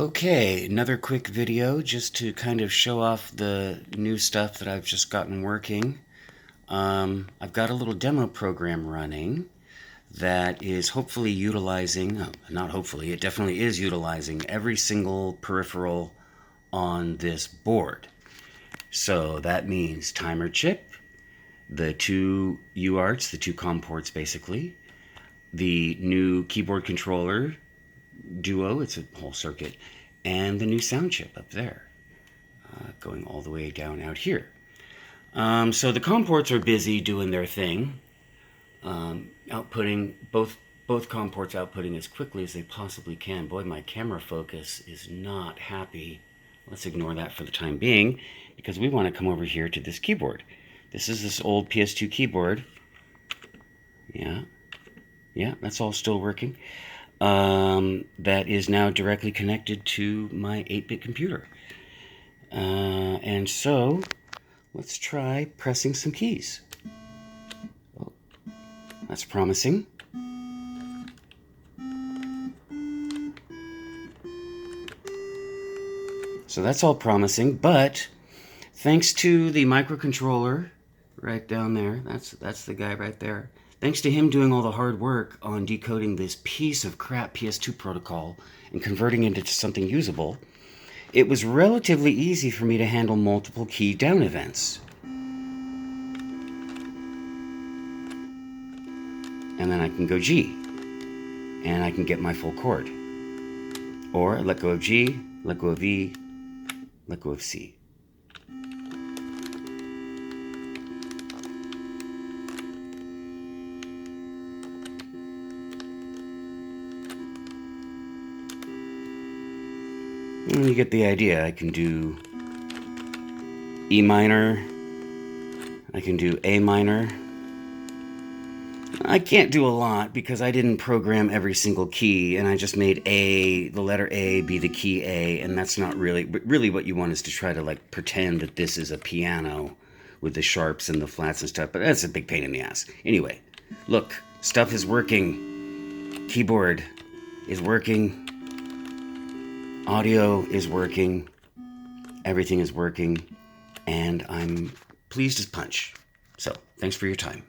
Okay, another quick video just to kind of show off the new stuff that I've just gotten working. I've got a little demo program running that is hopefully utilizing, not hopefully, it definitely is utilizing every single peripheral on this board. So that means timer chip, the two UARTs, the two COM ports basically, the new keyboard controller Duo, it's a whole circuit, and the new sound chip up there, going all the way down out here. So the COM ports are busy doing their thing, outputting both COM ports outputting as quickly as they possibly can. Boy, my camera focus is not happy. Let's ignore that for the time being, because we want to come over here to this keyboard. This is this old PS2 keyboard. Yeah, that's all still working. That is now directly connected to my 8-bit computer. And so, let's try pressing some keys. Oh, that's promising. So that's all promising, but thanks to the microcontroller right down there, that's the guy right there. Thanks to him doing all the hard work on decoding this piece of crap PS2 protocol and converting it into something usable, it was relatively easy for me to handle multiple key down events. And then I can go G, and I can get my full chord. Or let go of G, let go of E, let go of C. You get the idea. I can do E minor, I can do A minor. I can't do a lot because I didn't program every single key, and I just made A, the letter A, be the key A, and that's not really what you want is to try to like pretend that this is a piano with the sharps and the flats and stuff, but that's a big pain in the ass. Anyway, look, stuff is working. Keyboard is working. Audio is working, everything is working, and I'm pleased as punch. So, thanks for your time.